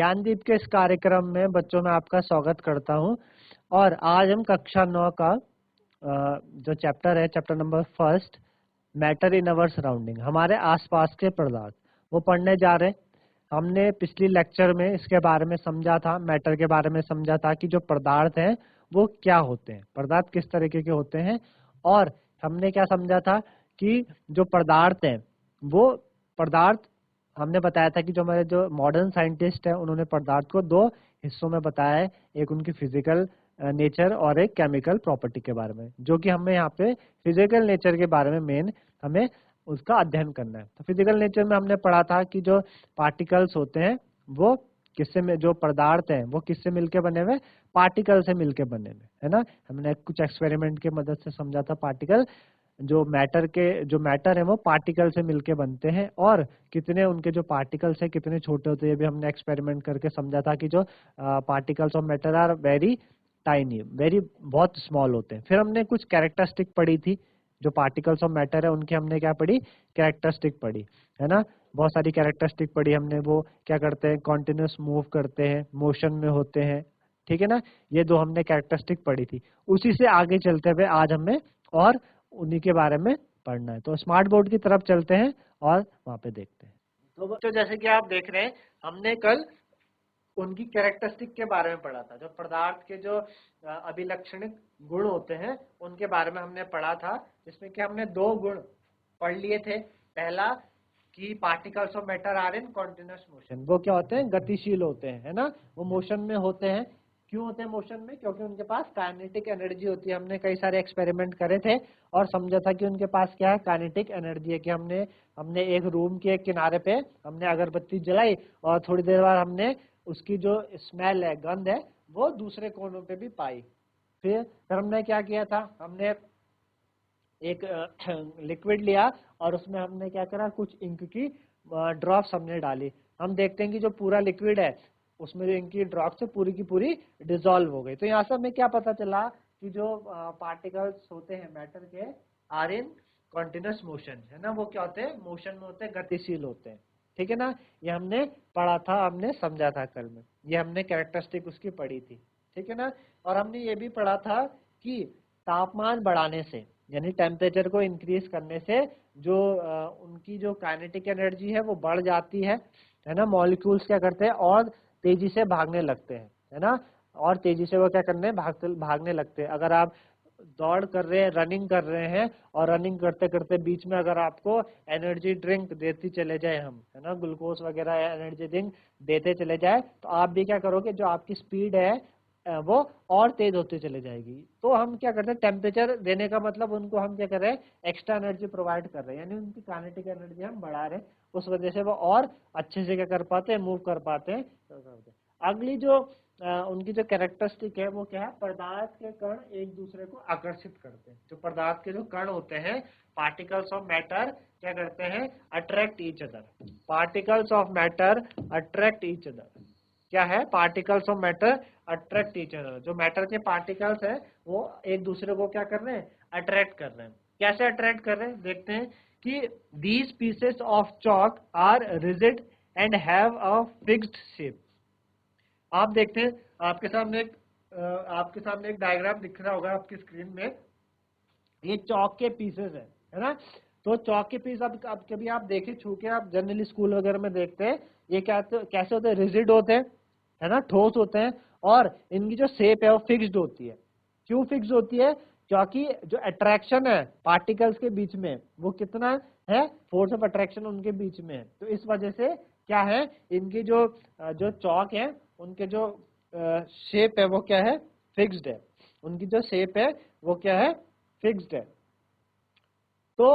ज्ञानदीप के इस कार्यक्रम में बच्चों में आपका स्वागत करता हूं। और आज हम कक्षा 9 का जो चैप्टर है, chapter number 1, matter in our surrounding, हमारे आसपास के पदार्थ, वो पढ़ने जा रहे हैं। हमने पिछली लेक्चर में इसके बारे में समझा था, मैटर के बारे में समझा था कि जो पदार्थ हैं वो क्या होते हैं, पदार्थ किस तरीके के होते हैं। और हमने क्या समझा था कि जो पदार्थ हैं वो पदार्थ, हमने बताया था कि जो हमारे जो मॉडर्न साइंटिस्ट है उन्होंने पदार्थ को दो हिस्सों में बताया है, एक उनकी फिजिकल नेचर और एक केमिकल प्रॉपर्टी के बारे में, जो कि हमें यहाँ पे फिजिकल नेचर के बारे में मेन हमें उसका अध्ययन करना है। तो फिजिकल नेचर में हमने पढ़ा था कि जो पार्टिकल्स होते हैं वो किससे में, जो पदार्थ हैं वो किससे मिलके बने हुए, पार्टिकल से मिलके बने हुए, है ना। हमने कुछ एक्सपेरिमेंट की मदद से समझा था पार्टिकल, जो मैटर है वो पार्टिकल से मिलके बनते हैं, और कितने उनके जो पार्टिकल्स हैं कितने छोटे होते हैं, ये भी हमने एक्सपेरिमेंट करके समझा था कि जो particles of matter are very tiny, very बहुत स्मॉल होते हैं। फिर हमने कुछ कैरेक्टरिस्टिक पढ़ी थी, जो पार्टिकल्स ऑफ मैटर है उनकी हमने क्या पढ़ी, कैरेक्टरिस्टिक पढ़ी, है ना। बहुत सारी कैरेक्टरिस्टिक पढ़ी हमने, वो क्या करते हैं, कॉन्टिन्यूस मूव करते हैं, मोशन में होते हैं, ठीक है ना। ये दो हमने कैरेक्टरिस्टिक पढ़ी थी। उसी से आगे चलते हुए आज हमें और उन्हीं के बारे में पढ़ना है। तो स्मार्ट बोर्ड की तरफ चलते हैं और वहां पे देखते हैं। तो बच्चों जैसे कि आप देख रहे हैं, हमने कल उनकी कैरेक्टरिस्टिक के बारे में पढ़ा था, जो पदार्थ के जो अभिलक्षणिक गुण होते हैं उनके बारे में हमने पढ़ा था, जिसमें कि हमने दो गुण पढ़ लिए थे। पहला कि particles of matter are in continuous motion, वो क्या होते हैं, गतिशील होते हैं, है ना, वो मोशन में होते हैं। क्यों होते हैं मोशन में, क्योंकि उनके पास काइनेटिक एनर्जी होती है। हमने कई सारे एक्सपेरिमेंट करे थे और समझा था कि उनके पास क्या है, काइनेटिक एनर्जी है। कि हमने एक रूम के एक किनारे पे हमने अगरबत्ती जलाई और थोड़ी देर बाद हमने उसकी जो स्मेल है, गंध है, वो दूसरे कोनों पे भी पाई। फिर हमने क्या किया था, हमने एक लिक्विड लिया और उसमें हमने क्या करा, कुछ इंक की ड्रॉप्स हमने डाली। हम देखते हैं कि जो पूरा लिक्विड है उसमें जो इंक की ड्रॉप से पूरी की पूरी डिसॉल्व हो गई। तो यहाँ से हमें क्या पता चला कि जो पार्टिकल्स होते हैं मैटर के आर इन कॉन्टिन्यूस मोशन, है ना, वो क्या होते हैं, मोशन में होते हैं, गतिशील होते हैं, ठीक है ना। ये हमने पढ़ा था, हमने समझा था कल में, ये हमने कैरेक्टरिस्टिक उसकी पढ़ी थी, ठीक है ना। और हमने ये भी पढ़ा था कि तापमान बढ़ाने से, यानी टेम्परेचर को इंक्रीज करने से जो उनकी जो काइनेटिक एनर्जी है वो बढ़ जाती है ना। मॉलिक्यूल्स क्या करते हैं, और तेजी से भागने लगते हैं, है ना, और तेजी से वो क्या करने, भागने लगते हैं। अगर आप दौड़ कर रहे हैं, रनिंग कर रहे हैं, और रनिंग करते करते बीच में अगर आपको एनर्जी ड्रिंक देती चले जाए हम, है ना, ग्लूकोज वगैरह एनर्जी ड्रिंक देते चले जाए, तो आप भी क्या करोगे, जो आपकी स्पीड है वो और तेज होती चले जाएगी। तो हम क्या करते हैं, टेम्परेचर देने का मतलब उनको हम क्या कर रहे हैं, एक्स्ट्रा एनर्जी प्रोवाइड कर रहे हैं, यानी उनकी काइनेटिक एनर्जी हम बढ़ा रहे हैं। उस वजह से वो और अच्छे से क्या कर पाते हैं, मूव कर पाते हैं। अगली जो उनकी जो कैरेक्टरिस्टिक है वो क्या है, पदार्थ के कण एक दूसरे को आकर्षित करते हैं। जो पदार्थ के जो कण होते हैं, पार्टिकल्स ऑफ मैटर क्या करते हैं, attract each other. Particles of matter attract each other. क्या है, particles of matter attract each other. जो मैटर के पार्टिकल्स है वो एक दूसरे को क्या कर रहे हैं, अट्रैक्ट कर रहे हैं। कैसे अट्रैक्ट कर रहे हैं, देखते हैं कि these pieces of chalk are rigid and have a fixed shape। आप देखते हैं, आपके सामने एक डायग्राम दिख रहा होगा आपकी स्क्रीन में, ये चौक के पीसेस है ना। तो चौक के पीस अब कभी आप देखे, छू के आप जनरली स्कूल वगैरह में देखते हैं, ये कैसे होते हैं, रिजिड होते हैं, है ना, ठोस होते हैं, और इनकी जो शेप है वो फिक्स्ड होती है। क्यों फिक्स्ड होती है, क्योंकि जो अट्रैक्शन है पार्टिकल्स के बीच में वो कितना है, फोर्स ऑफ अट्रैक्शन उनके बीच में है। तो इस वजह से क्या है, इनकी जो जो चौक है उनके जो शेप है वो क्या है, फिक्स्ड है। उनकी जो शेप है वो क्या है, फिक्स्ड है। तो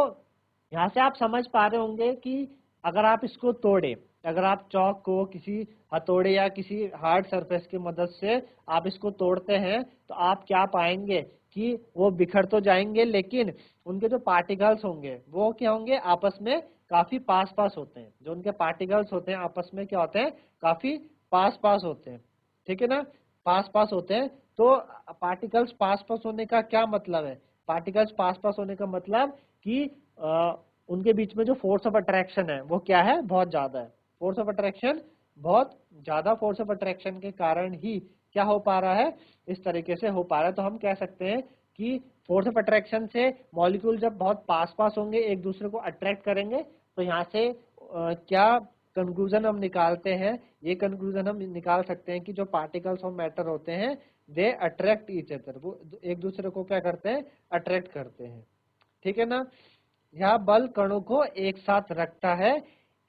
यहाँ से आप समझ पा रहे होंगे कि अगर आप इसको तोड़े, अगर आप चौक को किसी हथौड़े या किसी हार्ड सरफेस की मदद से आप इसको तोड़ते हैं, तो आप क्या पाएंगे कि वो बिखर तो जाएंगे, लेकिन उनके जो पार्टिकल्स होंगे वो क्या होंगे, आपस में काफी पास पास होते हैं। जो उनके पार्टिकल्स होते हैं आपस में क्या होते हैं, काफी पास पास होते हैं, ठीक है ना, पास पास होते हैं। तो पार्टिकल्स पास पास होने का क्या मतलब है, पार्टिकल्स पास पास होने का मतलब कि उनके बीच में जो फोर्स ऑफ अट्रैक्शन है वो क्या है, बहुत ज्यादा है। फोर्स ऑफ अट्रैक्शन बहुत ज्यादा फोर्स ऑफ अट्रैक्शन के कारण ही क्या हो पा रहा है, इस तरीके से हो पा रहा है। तो हम कह सकते हैं कि फोर्स ऑफ अट्रैक्शन से मॉलिक्यूल जब बहुत पास पास होंगे, एक दूसरे को अट्रैक्ट करेंगे, तो यहाँ से क्या कंक्लूजन हम निकालते हैं, ये कंक्लूजन हम निकाल सकते हैं कि जो पार्टिकल्स ऑफ मैटर होते हैं दे अट्रैक्ट ईच अदर, वो एक दूसरे को क्या करते हैं, अट्रैक्ट करते हैं। ठीक है ना। यह बल कणों को एक साथ रखता है।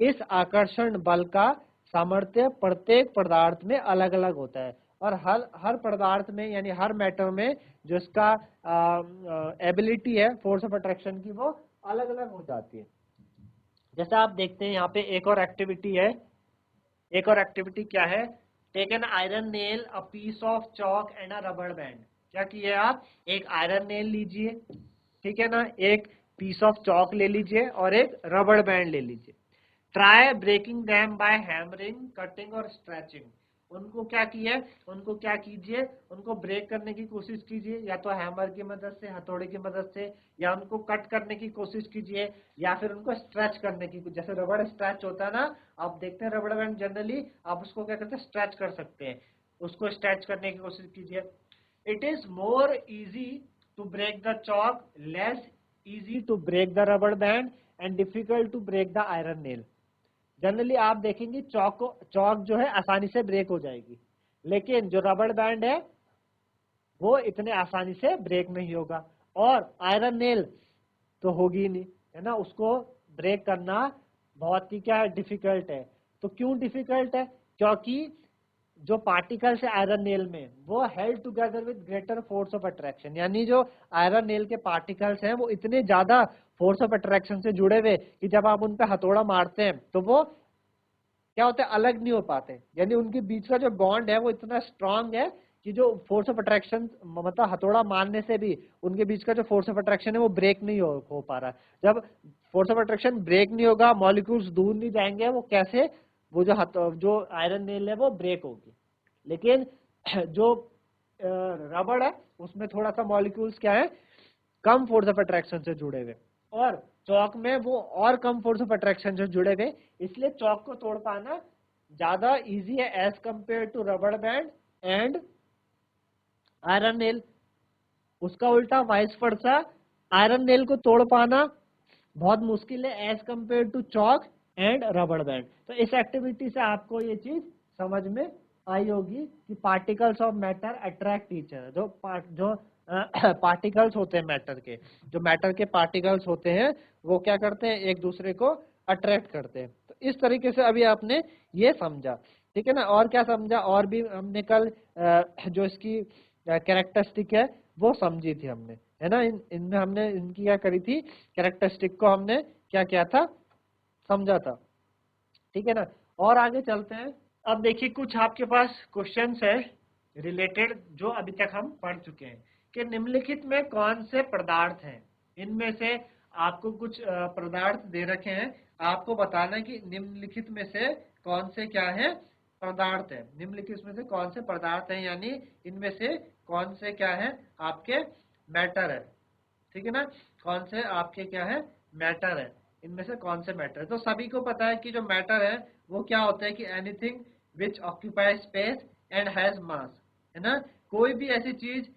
इस आकर्षण बल का सामर्थ्य प्रत्येक पदार्थ में अलग अलग होता है, और हर हर पदार्थ में यानी हर मैटर में जो इसका एबिलिटी है फोर्स ऑफ अट्रैक्शन की, वो अलग अलग हो जाती है। जैसे आप देखते हैं यहाँ पे एक और एक्टिविटी है। एक और एक्टिविटी क्या है, take an iron nail, a piece of chalk and a rubber band. क्या किए आप, एक आयरन नेल लीजिए, ठीक है ना, एक पीस ऑफ चॉक ले लीजिए और एक रबर बैंड ले लीजिए। Try breaking them by hammering, cutting और स्ट्रेचिंग। उनको क्या किया, उनको क्या कीजिए, उनको ब्रेक करने की कोशिश कीजिए, या तो हैमर की मदद से, हथौड़े की मदद से, या उनको कट करने की कोशिश कीजिए, या फिर उनको स्ट्रेच करने की, जैसे रबड़ स्ट्रेच होता है ना, आप देखते हैं रबड़ बैंड जनरली आप उसको क्या करते हैं, स्ट्रेच कर सकते हैं, उसको स्ट्रेच करने की कोशिश कीजिए। It is more easy to break the chalk, less easy to break the rubber band, and difficult to break the iron nail. Generally आप देखेंगे चौक जो है आसानी से ब्रेक हो जाएगी, लेकिन जो रबड़ बैंड है वो इतने आसानी से ब्रेक नहीं होगा, और आयरन नेल तो होगी ही नहीं, है ना, उसको ब्रेक करना बहुत ही क्या डिफिकल्ट है। तो क्यों डिफिकल्ट है, क्योंकि जो पार्टिकल्स है आयरन नेल में वो held together with greater force of attraction, यानी जो आयरन नेल के पार्टिकल्स हैं वो इतने ज्यादा फोर्स ऑफ अट्रैक्शन से जुड़े हुए कि जब आप उन पे हथौड़ा मारते हैं तो वो क्या होता है, अलग नहीं हो पाते, यानी उनके बीच का जो बॉन्ड है वो इतना स्ट्रांग है कि जो फोर्स ऑफ अट्रैक्शन, मतलब हथौड़ा मारने से भी उनके बीच का जो फोर्स ऑफ अट्रैक्शन है वो ब्रेक नहीं हो पा रहा। जब फोर्स ऑफ अट्रैक्शन ब्रेक नहीं होगा, मॉलिक्यूल्स दूर नहीं जाएंगे, वो कैसे, वो जो आयरन नेल है वो ब्रेक होगी। लेकिन जो रबड़ है उसमें थोड़ा सा मॉलिक्यूल्स क्या है, कम फोर्स ऑफ अट्रैक्शन से जुड़े हुए, और चौक में वो और कम फोर्स ऑफ अट्रैक्शन से जुड़े हुए, इसलिए चौक को तोड़ पाना ज्यादा इजी है एज कंपेयर टू रबड़ बैंड एंड आयरन नेल। उसका उल्टा वाइस वर्सा, आयरन नेल को तोड़ पाना बहुत मुश्किल है as compare to chalk and rubber band. तो इस एक्टिविटी से आपको ये चीज समझ में आई होगी कि particles of matter attract each other. जो पार्टिकल्स होते हैं मैटर के, जो मैटर के पार्टिकल्स होते हैं वो क्या करते हैं, एक दूसरे को अट्रैक्ट करते हैं। तो इस तरीके से अभी आपने ये समझा, ठीक है ना। और क्या समझा, और भी हमने कल जो इसकी कैरेक्टरिस्टिक है वो समझी थी हमने, है ना। इनमें हमने इनकी क्या करी थी, कैरेक्टरिस्टिक को हमने क्या किया था, समझा था, ठीक है ना। और आगे चलते हैं। अब देखिए कुछ आपके पास क्वेश्चंस है रिलेटेड जो अभी तक हम पढ़ चुके हैं, कि निम्नलिखित में कौन से पदार्थ हैं, इनमें से आपको कुछ पदार्थ दे रखे हैं, आपको बताना है कि निम्नलिखित में से कौन से क्या है, पदार्थ है। निम्नलिखित में से कौन से पदार्थ हैं, यानी इनमें से कौन से क्या है आपके मैटर है, ठीक है ना, कौन से आपके क्या है मैटर है, इनमें से कौन से मैटर है। तो सभी को पता है कि जो मैटर है वो क्या होता है कि anything which occupy space and has मास, है ना। कोई भी ऐसी चीज,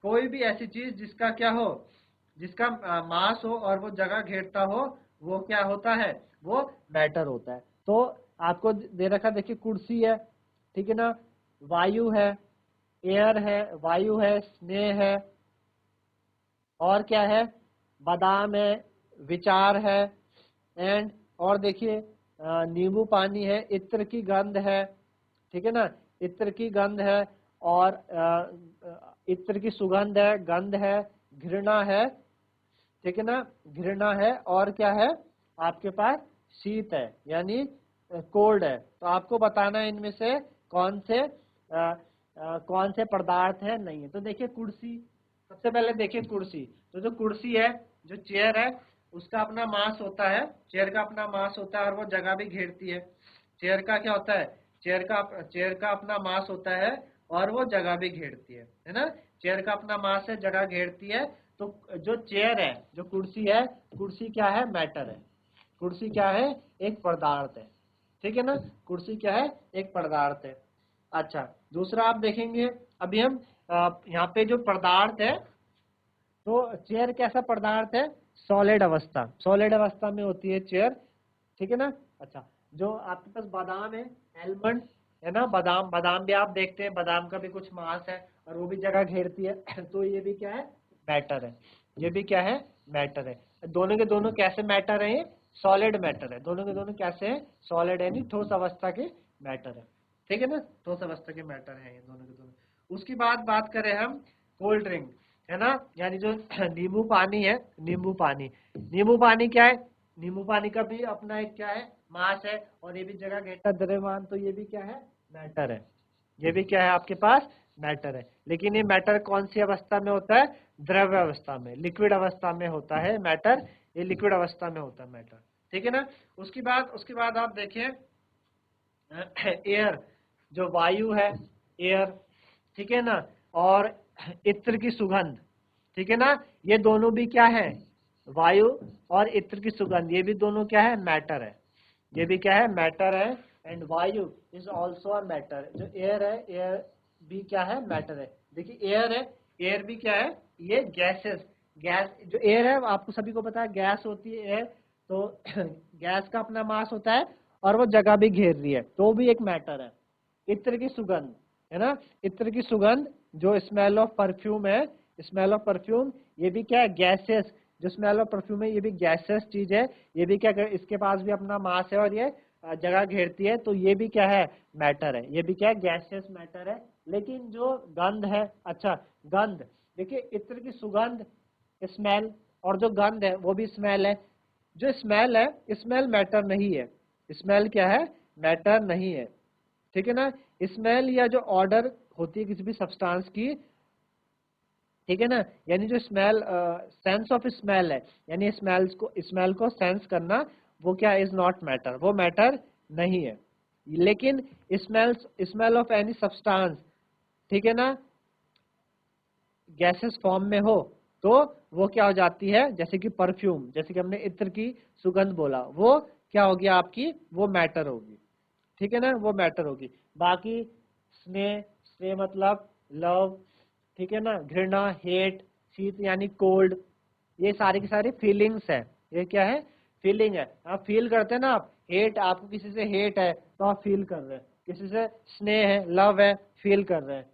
कोई भी ऐसी चीज जिसका क्या हो, जिसका मास हो और वो जगह घेरता हो, वो क्या होता है, वो मैटर होता है। तो आपको दे रखा, देखिए कुर्सी है, ठीक है ना, वायु है, एयर है, वायु है, स्नेह है, और क्या है, बादाम है, विचार है, एंड और देखिए नींबू पानी है, इत्र की गंध है, ठीक है ना, इत्र की गंध है, और इत्र की सुगंध है, गंध है, घृणा है, ठीक है ना, घृणा है, और क्या है आपके पास, शीत है, यानी कोल्ड है। तो आपको बताना है इनमें से कौन से पदार्थ है, नहीं है। तो देखिए कुर्सी, सबसे पहले देखिए कुर्सी, तो जो कुर्सी है, जो चेयर है, उसका अपना मास होता है, चेयर का अपना मास होता है और वो जगह भी घेरती है। चेयर का क्या होता है, चेयर का अपना मास होता है और वो जगह भी घेरती है ना। चेयर का अपना मास है, जगह घेरती है। तो जो चेयर है, जो कुर्सी है, कुर्सी क्या है, मैटर है, कुर्सी क्या है, एक पदार्थ है, ठीक है ना, कुर्सी क्या है, एक पदार्थ है। अच्छा, दूसरा आप देखेंगे, अभी हम यहाँ पे जो पदार्थ है, तो चेयर कैसा पदार्थ है, सॉलिड अवस्था, सॉलिड अवस्था में होती है चेयर, ठीक है ना। अच्छा, जो आपके पास बादाम है, एलमंड है ना, बादाम, बादाम भी आप देखते हैं, बादाम का भी कुछ मास है और वो भी जगह घेरती है तो ये भी क्या है, मैटर है, ये भी क्या है, मैटर है। दोनों के दोनों कैसे मैटर है, सॉलिड मैटर है, दोनों के दोनों कैसे है, सॉलिड यानी ठोस अवस्था के मैटर है, ठीक है ना, ठोस अवस्था के मैटर है ये दोनों के दोनों। उसकी बाद बात करें हम कोल्ड ड्रिंक, है ना, यानी जो नींबू पानी है, नींबू पानी, नींबू पानी क्या है, नींबू पानी का भी अपना एक क्या है, मास है, और ये भी जगह घेरता द्रव्यमान, तो ये भी क्या है, मैटर है, ये भी क्या है आपके पास, मैटर है। लेकिन ये मैटर कौन सी अवस्था में होता है, द्रव्य अवस्था में, लिक्विड अवस्था में होता है मैटर, ये लिक्विड अवस्था में होता है मैटर, ठीक है ना। उसके बाद आप देखें एयर, जो वायु है, एयर, ठीक है ना, और इत्र की सुगंध, ठीक है ना, ये दोनों भी क्या है, वायु और इत्र की सुगंध, ये भी दोनों क्या है, मैटर है, ये भी क्या है, मैटर है। एंड वायु इज ऑल्सो अ मैटर, जो एयर है, एयर भी क्या है, मैटर है। देखिए एयर है, एयर भी क्या है, ये गैसेस, गैस, जो एयर है आपको सभी को पता है, गैस होती है एयर, तो गैस का अपना मास होता है और वो जगह भी घेर रही है, तो भी एक मैटर है। इत्र की सुगंध, है ना, इत्र की सुगंध, जो स्मेल ऑफ परफ्यूम है, स्मेल ऑफ परफ्यूम, ये भी क्या है, गैसेस, जो स्मेल ऑफ परफ्यूम है ये भी गैसेस चीज है, ये भी क्या, इसके पास भी अपना मास है और ये जगह घेरती है, तो ये भी क्या है, मैटर है, ये भी क्या है, गैसेस मैटर है। लेकिन जो गंध है, अच्छा गंध, देखिए इत्र की सुगंध स्मेल, और जो गंध है वो भी स्मेल है, जो स्मेल है, स्मेल मैटर नहीं है, स्मेल क्या है, मैटर नहीं है, ठीक है ना। स्मेल या जो ऑर्डर होती है किसी भी सब्सटेंस की, ठीक है ना, यानी जो स्मेल, सेंस ऑफ स्मेल है, यानी स्मेल को सेंस करना, वो क्या इज नॉट मैटर, वो मैटर नहीं है। लेकिन स्मेल ऑफ एनी सब्सटेंस, ठीक है ना, गैसेस फॉर्म में हो, तो वो क्या हो जाती है, जैसे कि परफ्यूम, जैसे कि हमने इत्र की सुगंध बोला, वो क्या होगी आपकी, वो मैटर होगी, ठीक है ना, वो मैटर होगी। बाकी स्नेह, स्नेह मतलब लव, ठीक है ना, घृणा, हेट, शीत यानी कोल्ड, ये सारी की सारी फीलिंग्स है, ये क्या है, फीलिंग है। आप फील करते हैं ना, आप हेट, आपको किसी से हेट है तो आप फील कर रहे हैं, किसी से स्नेह है, लव है, फील कर रहे हैं,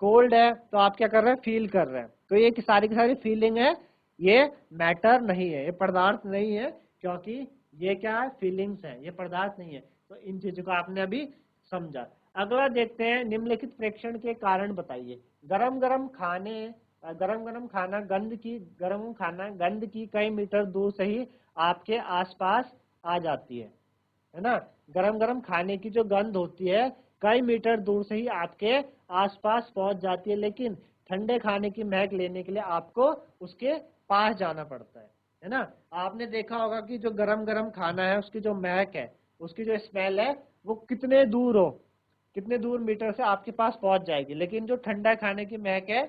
कोल्ड है तो आप क्या कर रहे हैं, फील कर रहे हैं, तो ये सारी की सारी फीलिंग है, ये मैटर नहीं है, ये पदार्थ नहीं है, क्योंकि ये क्या है, फीलिंग्स है, ये पदार्थ नहीं है। तो इन चीजों को आपने अभी समझा। अगला देखते हैं, निम्नलिखित प्रेक्षण के कारण बताइए। गरम गरम खाने, गरम गरम खाना गंध की कई मीटर दूर से ही आपके आसपास आ जाती है ना। गरम गरम खाने की जो गंध होती है कई मीटर दूर से ही आपके आसपास पहुंच जाती है, लेकिन ठंडे खाने की महक लेने के लिए आपको उसके पास जाना पड़ता है ना। आपने देखा होगा कि जो गरम गरम खाना है उसकी जो महक है, उसकी जो स्मेल है, वो कितने दूर हो, कितने दूर मीटर से आपके पास पहुंच जाएगी, लेकिन जो ठंडा खाने की महक है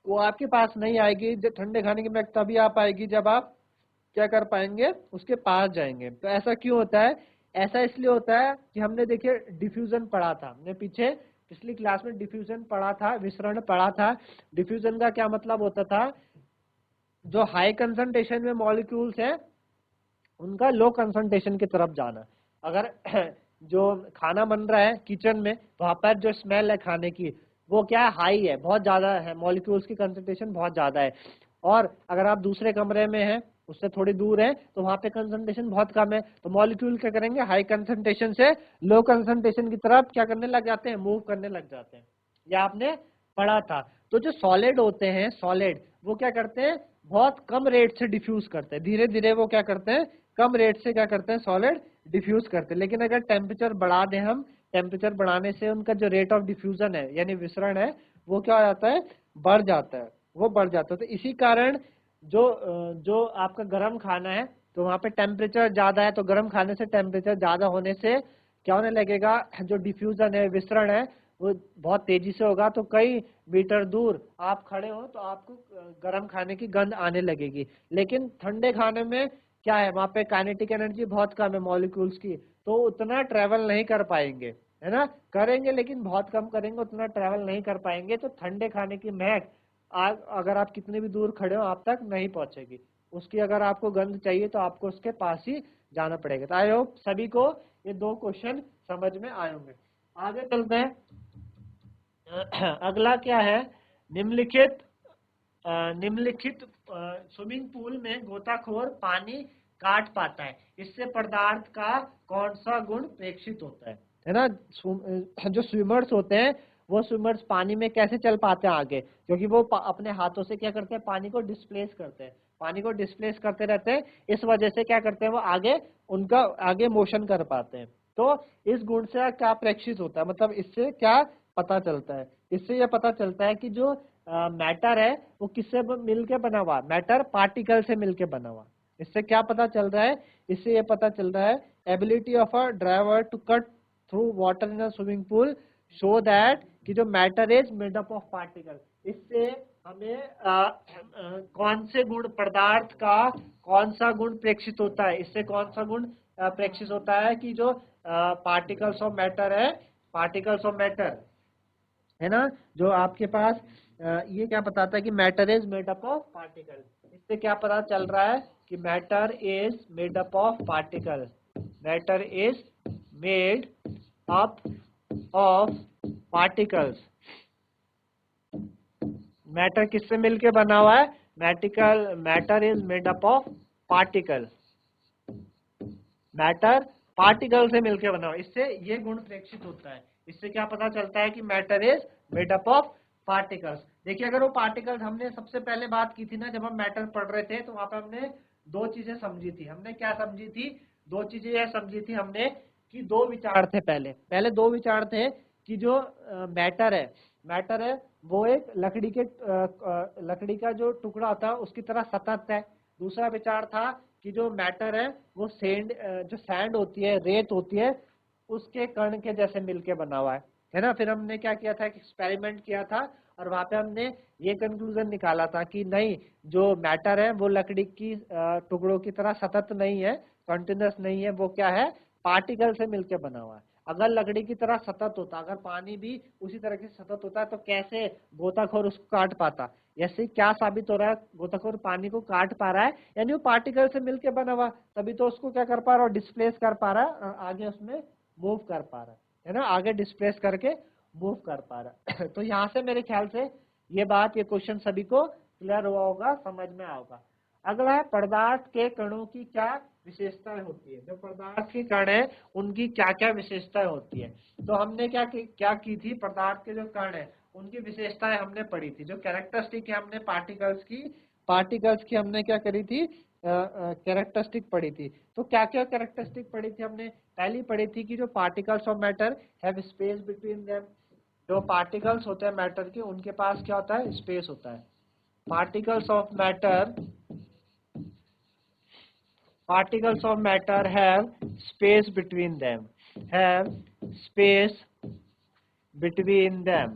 वो आपके पास नहीं आएगी। जो ठंडे खाने की महक तभी आ पाएगी जब आप क्या कर पाएंगे, उसके पास जाएंगे। तो ऐसा क्यों होता है, ऐसा इसलिए होता है कि हमने देखिए डिफ्यूजन पढ़ा था, हमने पीछे पिछली क्लास में डिफ्यूजन पढ़ा था, विसरण पढ़ा था। डिफ्यूजन का क्या मतलब होता था, जो हाई कंसंट्रेशन में मॉलिक्यूल्स है उनका लो कंसंट्रेशन की तरफ जाना। अगर जो खाना बन रहा है किचन में, वहां पर जो स्मेल है खाने की वो क्या है, हाई है, बहुत ज्यादा है, मॉलिक्यूल्स की कंसंट्रेशन बहुत ज्यादा है। और अगर आप दूसरे कमरे में हैं, उससे थोड़ी दूर है, तो वहां पे कंसंट्रेशन बहुत कम है, तो मॉलिक्यूल क्या करेंगे, हाई कंसंट्रेशन से लो कंसंट्रेशन की तरफ क्या करने लग जाते हैं, मूव करने लग जाते हैं। ये आपने पढ़ा था। तो जो सॉलिड होते हैं, सॉलिड वो क्या करते हैं, बहुत कम रेट से डिफ्यूज करते हैं, धीरे धीरे वो क्या करते हैं, कम रेट से क्या करते हैं, सॉलिड डिफ्यूज करते हैं। लेकिन अगर टेम्परेचर बढ़ा दें हम, टेम्परेचर बढ़ाने से उनका जो रेट ऑफ डिफ्यूजन है यानी विसरण है, वो क्या हो जाता है, बढ़ जाता है, वो बढ़ जाता है। तो इसी कारण जो आपका गर्म खाना है, तो वहां पे टेम्परेचर ज्यादा है, तो गर्म खाने से टेम्परेचर ज्यादा होने से क्या होने लगेगा, जो डिफ्यूजन है, विसरण है, वो बहुत तेजी से होगा। तो कई मीटर दूर आप खड़े हो तो आपको गर्म खाने की गंध आने लगेगी। लेकिन ठंडे खाने में क्या है, वहां पे काइनेटिक एनर्जी बहुत कम है मॉलिक्यूल्स की, तो उतना ट्रेवल नहीं कर पाएंगे, है ना, करेंगे लेकिन बहुत कम करेंगे, उतना ट्रेवल नहीं कर पाएंगे। तो ठंडे खाने की महक अगर आप कितने भी दूर खड़े हो आप तक नहीं पहुंचेगी। उसकी अगर आपको गंध चाहिए तो आपको उसके पास ही जाना पड़ेगा। तो आई होप सभी को ये 2 क्वेश्चन समझ में आए होंगे। आगे चलते हैं। अगला क्या है, निम्नलिखित निम्नलिखित स्विमिंग पूल में गोताखोर पानी काट पाता है, इससे पदार्थ का कौन सा गुण प्रेक्षित होता है ना। जो स्विमर्स होते हैं वो स्विमर्स पानी में कैसे चल पाते हैं आगे, क्योंकि वो अपने हाथों से क्या करते हैं, पानी को डिस्प्लेस करते हैं, पानी को डिस्प्लेस करते रहते हैं, इस वजह से क्या करते हैं वो आगे उनका आगे मोशन कर पाते हैं। तो इस गुण से क्या प्रेक्षित होता है, मतलब इससे क्या पता चलता है, इससे यह पता चलता है कि जो मैटर है वो किससे मिलके बना हुआ, मैटर पार्टिकल से मिलके बना हुआ। इससे क्या पता चल रहा है, इससे ये पता चल रहा है ability of a driver to cut through water in a swimming pool show that कि जो matter is made up of particle. इससे हमें कौन से गुण, पदार्थ का कौन सा गुण प्रेक्षित होता है, इससे कौन सा गुण प्रेक्षित होता है कि जो पार्टिकल्स ऑफ मैटर है, पार्टिकल्स ऑफ मैटर है ना, जो आपके पास ये क्या बताता है कि matter is made up of particle. इससे क्या पता चल रहा है कि matter is made up of particle, matter is made up of particles. Matter किससे मिलके बना हुआ है, matter is made up of particle, matter particle से मिलकर बना हुआ, इससे ये गुण प्रेक्षित होता है। इससे क्या पता चलता है कि matter is made up of particles. देखिए अगर वो पार्टिकल्स, हमने सबसे पहले बात की थी ना जब हम मैटर पढ़ रहे थे, तो वहां पे हमने 2 चीजें समझी थी। हमने क्या समझी थी, 2 चीजें यह समझी थी हमने कि 2 विचार थे। पहले 2 विचार थे कि जो मैटर है वो एक लकड़ी का जो टुकड़ा होता है उसकी तरह सतत है। दूसरा विचार था कि जो मैटर है वो जो सैंड होती है, रेत होती है, उसके कण के जैसे मिलके बना हुआ है ना। फिर हमने क्या किया था, एक्सपेरिमेंट किया था और वहां पे हमने ये कंक्लूजन निकाला था कि नहीं, जो मैटर है वो लकड़ी की टुकड़ों की तरह सतत नहीं है, कंटिन्यूअस नहीं है, वो क्या है, पार्टिकल से मिलके बना हुआ है। अगर लकड़ी की तरह सतत होता, अगर पानी भी उसी तरह से सतत होता तो कैसे गोताखोर उसको काट पाता। ऐसे क्या साबित हो रहा है, गोताखोर पानी को काट पा रहा है, यानी वो पार्टिकल से मिलके बना हुआ, तभी तो उसको क्या कर पा रहा है, डिस्प्लेस कर पा रहा है, आगे उसमें मूव कर पा रहा है ना, आगे डिस्प्लेस करके मूव कर पा रहा है। तो यहाँ से मेरे ख्याल से ये बात, ये क्वेश्चन सभी को क्लियर हुआ होगा, समझ में होगा। अगला है, पदार्थ के कणों की क्या विशेषताएं होती है। जो पदार्थ के कण है उनकी क्या क्या विशेषताएं होती है। तो हमने क्या की थी, पदार्थ के जो कण है उनकी विशेषताएं हमने पढ़ी थी। जो कैरेक्टरिस्टिक है हमने पार्टिकल्स की हमने क्या करी थी, कैरेक्टरिस्टिक पढ़ी थी। तो क्या क्या कैरेक्टरिस्टिक पढ़ी थी हमने, पहली पढ़ी थी कि जो particles of matter have space between them. जो पार्टिकल्स होते हैं मैटर के, उनके पास क्या होता है, स्पेस होता है। Particles of matter have space between them, have space between them।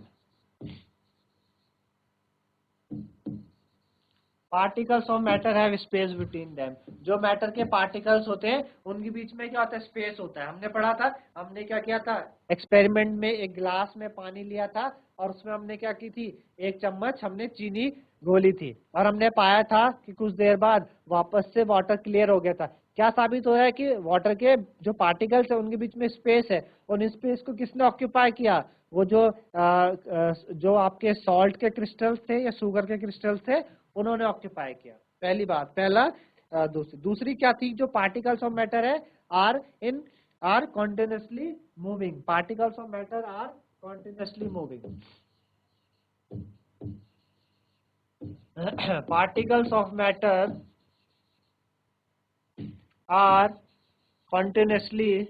Particles of matter have space between them. जो मैटर के पार्टिकल्स होते हैं उनके बीच में क्या होता है, स्पेस होता है। हमने पढ़ा था, हमने क्या किया था, एक्सपेरिमेंट में एक ग्लास में पानी लिया था और उसमें हमने क्या की थी, 1 चम्मच हमने चीनी घोली थी और हमने पाया था कि कुछ देर बाद वापस से वाटर क्लियर हो गया था। क्या साबित हो रहा है कि वाटर के जो पार्टिकल्स है उनके बीच में स्पेस है, और इस स्पेस को किसने ऑक्यूपाई किया, वो जो आपके सॉल्ट के क्रिस्टल्स थे या शुगर के क्रिस्टल्स थे, उन्होंने ऑक्यूपाई किया। पहली बात, दूसरी क्या थी, जो पार्टिकल्स ऑफ मैटर है are continuously moving. Particles of matter are continuously moving. Particles of matter are continuously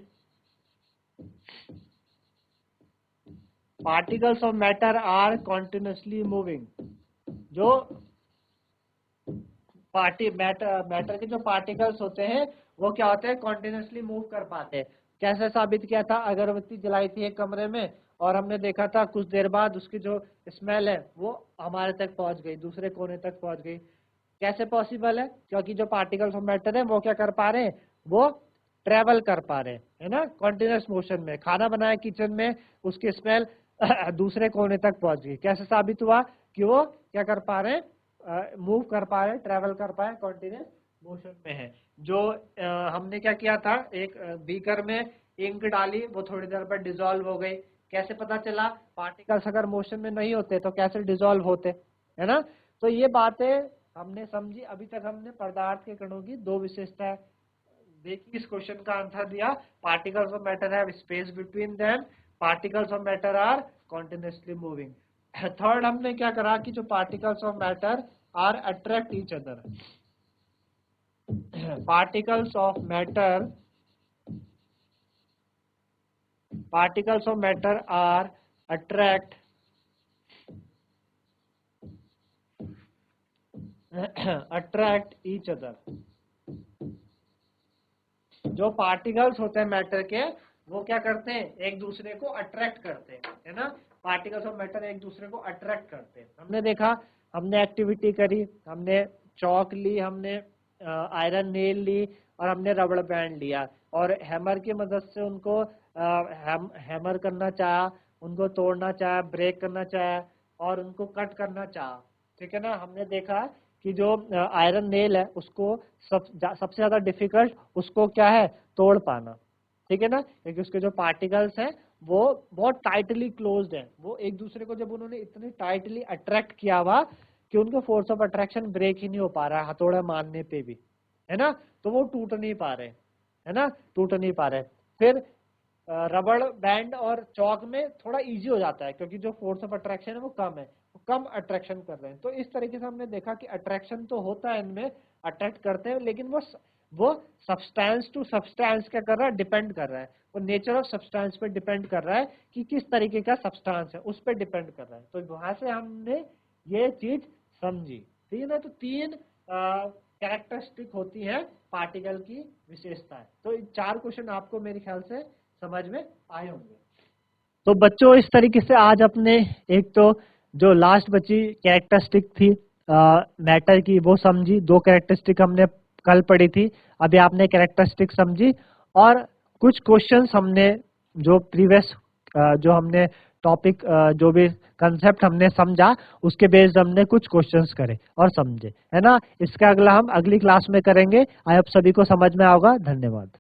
particles of matter are continuously moving। जो मैटर के जो पार्टिकल्स होते हैं वो क्या होते हैं, कॉन्टिन्यूसली मूव कर पाते हैं। कैसे साबित किया था, अगरबत्ती जलाई थी एक कमरे में और हमने देखा था कुछ देर बाद उसकी जो स्मेल है वो हमारे तक पहुंच गई, दूसरे कोने तक पहुंच गई। कैसे पॉसिबल है? क्योंकि जो पार्टिकल्स ऑफ मैटर है वो क्या कर पा रहे हैं, वो ट्रेवल कर पा रहे हैं, है ना, कॉन्टिन्यूस मोशन में। खाना बनाया किचन में, उसकी स्मेल दूसरे कोने तक पहुंच गई, कैसे साबित हुआ कि वो क्या कर पा रहे हैं, मूव कर पा रहे हैं, ट्रेवल कर पाए, कॉन्टिन्यूस मोशन में है। जो हमने क्या किया था, एक बीकर में इंक डाली, वो थोड़ी देर पर डिसॉल्व हो गई, कैसे पता चला? पार्टिकल्स अगर मोशन में नहीं होते तो कैसे डिसॉल्व होते, है ना। तो ये बातें हमने समझी। अभी तक हमने पदार्थ के कणों की दो विशेषताएं देखिए। इस क्वेश्चन का आंसर दिया, particles of matter have space between them, particles of matter are continuously moving. Third हमने क्या करा कि जो particles of matter are attract each other, particles of matter are attract each other। जो पार्टिकल्स होते हैं मैटर के, वो क्या करते हैं, एक दूसरे को अट्रैक्ट करते हैं, है ना। पार्टिकल्स ऑफ मैटर एक दूसरे को अट्रैक्ट करते हैं। हमने देखा, हमने एक्टिविटी करी, हमने चौक ली, हमने आयरन नेल ली, और हमने रबड़ बैंड लिया, और हैमर की मदद से उनको हैमर करना चाहा, उनको तोड़ना चाहा, ब्रेक करना चाहा, और उनको कट करना चाहा, ठीक है ना। हमने देखा कि जो आयरन नेल है उसको सबसे ज्यादा डिफिकल्ट उसको क्या है, तोड़ पाना, ठीक है ना, क्योंकि उसके जो पार्टिकल्स हैं वो बहुत टाइटली क्लोज्ड है। वो एक दूसरे को जब उन्होंने इतनी टाइटली अट्रैक्ट किया हुआ कि उनको फोर्स ऑफ अट्रैक्शन ब्रेक ही नहीं हो पा रहा है हथौड़ा मारने पे भी, है ना, तो वो टूट नहीं पा रहे, है ना, टूट नहीं पा रहे। फिर रबड़ बैंड और चौक में थोड़ा इजी हो जाता है, क्योंकि जो फोर्स ऑफ अट्रैक्शन है वो कम है, वो कम अट्रैक्शन कर रहे हैं। तो इस तरीके से हमने देखा कि अट्रैक्शन तो होता है, इनमें अट्रैक्ट करते हैं, लेकिन वो सब्सटेंस टू सब्सटेंस क्या कर रहा है, डिपेंड कर रहा है। वो नेचर ऑफ सब्सटेंस पे डिपेंड कर रहा है कि किस तरीके का सब्सटेंस है, उस पर डिपेंड कर रहा है। तो वहां से हमने ये चीज समझी, ठीक है ना। तो तीन कैरेक्टरिस्टिक होती है पार्टिकल की विशेषताएं। तो 4 क्वेश्चन आपको मेरे ख्याल से समझ में आए होंगे। तो बच्चों इस तरीके से आज अपने एक तो जो लास्ट बची कैरेक्टरिस्टिक थी मैटर की वो समझी, 2 कैरेक्टरिस्टिक हमने कल पढ़ी थी, अभी आपने कैरेक्टरिस्टिक समझी, और कुछ क्वेश्चंस हमने जो प्रीवियस जो हमने टॉपिक जो भी कंसेप्ट हमने समझा उसके बेस्ड हमने कुछ क्वेश्चंस करे और समझे, है ना। इसका अगला हम अगली क्लास में करेंगे। आई होप सभी को समझ में आएगा। धन्यवाद।